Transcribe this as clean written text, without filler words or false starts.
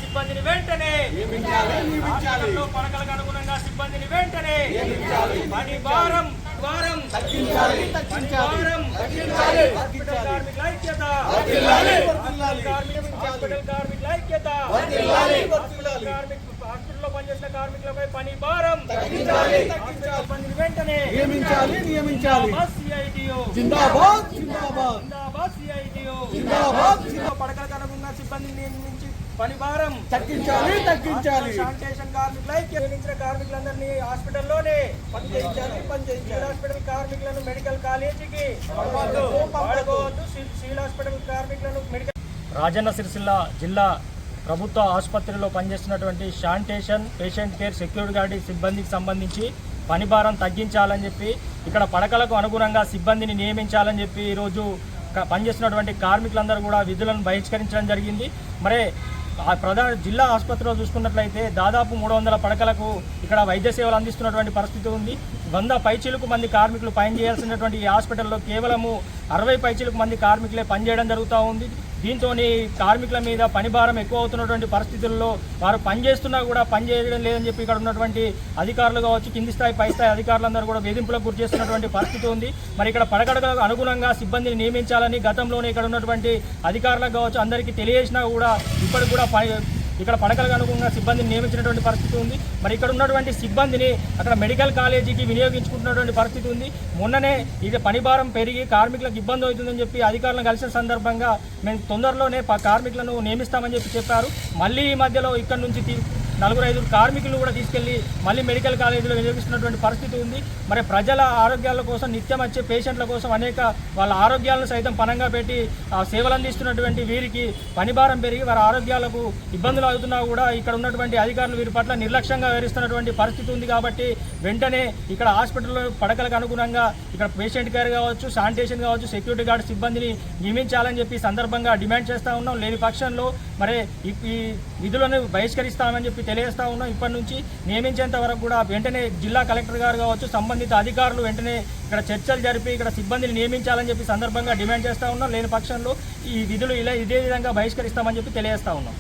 సిబ్బందిని వెంటనే పడకలకు అనుగుణంగా సిబ్బందిని వెంటనే పని భారం కార్మికుల ఐక్యత కార్మికుల ఐక్యత హాస్పిటల్లో పనిచేసిన కార్మికులపై పని భారం సిబ్బందిని వెంటనే నియమించాలి సిఐటియు జిందాబాద్ సిఐటియు పడకలకు అనుగుణంగా సిబ్బందిని నియమించి పని భారం తగ్గించాలి శానిటేషన్ కార్మికుల కార్మికులందరినీ హాస్పిటల్లోనే పని చేయించాలి హాస్పిటల్ కార్మికులను మెడికల్ కాలేజీకి వాడుకోవద్దు సివిల్ హాస్పిటల్ కార్మికులను మెడికల్. రాజన్న సిరిసిల్ల జిల్లా ప్రభుత్వ ఆసుపత్రిలో పనిచేస్తున్నటువంటి sanitation patient care security guard సిబ్బందికి సంబంధించి పని భారం తగ్గించాలని చెప్పి ఇక్కడ పడకలకు అనుగుణంగా సిబ్బందిని నియమించాలని చెప్పి ఈరోజు పనిచేస్తున్నటువంటి కార్మికులందరూ కూడా విధులను బహిష్కరించడం జరిగింది. మరి ప్రధాన జిల్లా ఆసుపత్రిలో చూసుకున్నట్లయితే దాదాపు 300 పడకలకు ఇక్కడ వైద్య సేవలు అందిస్తున్నటువంటి పరిస్థితి ఉంది. 100 పైచీలకు మంది కార్మికులు పనిచేయాల్సినటువంటి ఈ హాస్పిటల్లో కేవలము 60 పైచీలకు మంది కార్మికులే పనిచేయడం జరుగుతూ ఉంది. దీంతో కార్మికుల మీద పని భారం ఎక్కువ అవుతున్నటువంటి పరిస్థితుల్లో వారు పనిచేస్తున్నా కూడా పనిచేయడం లేదని చెప్పి ఇక్కడ ఉన్నటువంటి అధికారులు కావచ్చు, కింది స్థాయి పై స్థాయి అధికారులందరూ కూడా వేధింపులకు గురి చేస్తున్నటువంటి పరిస్థితి ఉంది. మరి ఇక్కడ పడకలకు అనుగుణంగా సిబ్బందిని నియమించాలని గతంలోనే ఇక్కడ ఉన్నటువంటి అధికారులకు కావచ్చు అందరికీ తెలియజేసినా కూడా ఇప్పటికి కూడా ఇక్కడ పడకలకు అనుగుణంగా సిబ్బందిని నియమించినటువంటి పరిస్థితి ఉంది. మరి ఇక్కడ ఉన్నటువంటి సిబ్బందిని అక్కడ మెడికల్ కాలేజీకి వినియోగించుకుంటున్నటువంటి పరిస్థితి ఉంది. మొన్ననే ఇది పని భారం పెరిగి కార్మికులకు ఇబ్బంది అవుతుందని చెప్పి అధికారులను కలిసిన సందర్భంగా మేము తొందరలోనే కార్మికులను నియమిస్తామని చెప్పారు. మళ్ళీ ఈ మధ్యలో ఇక్కడ నుంచి 4-5 కార్మికులను కూడా తీసుకెళ్లి మళ్ళీ మెడికల్ కాలేజీలో వినియోగిస్తున్నటువంటి పరిస్థితి ఉంది. మరి ప్రజల ఆరోగ్యాల కోసం నిత్యం వచ్చే పేషెంట్ల కోసం అనేక వాళ్ళ ఆరోగ్యాలను సైతం పణంగా పెట్టి సేవలు అందిస్తున్నటువంటి వీరికి పని భారం పెరిగి వారి ఆరోగ్యాలకు ఇబ్బందులు అవుతున్నా కూడా ఇక్కడ ఉన్నటువంటి అధికారులు వీరి పట్ల నిర్లక్ష్యంగా వ్యవహరిస్తున్నటువంటి పరిస్థితి ఉంది. కాబట్టి వెంటనే ఇక్కడ హాస్పిటల్లో పడకలకు అనుగుణంగా ఇక్కడ పేషెంట్ కేర్ కావచ్చు, శానిటేషన్ కావచ్చు, సెక్యూరిటీ గార్డ్ సిబ్బందిని నియమించాలని చెప్పి సందర్భంగా డిమాండ్ చేస్తూ ఉన్నాం. లేని పక్షంలో మరి ఈ విధులను బహిష్కరిస్తామని చెప్పి తెలియజేస్తూ ఉన్నాం. ఇప్పటి నుంచి నియమించేంత వరకు కూడా వెంటనే జిల్లా కలెక్టర్ గారు కావచ్చు, సంబంధిత అధికారులు వెంటనే ఇక్కడ చర్చలు జరిపి ఇక్కడ సిబ్బందిని నియమించాలని చెప్పి సందర్భంగా డిమాండ్ చేస్తూ ఉన్నాం. లేని పక్షంలో ఈ విధులు ఇదే విధంగా బహిష్కరిస్తామని చెప్పి తెలియజేస్తూ ఉన్నాం.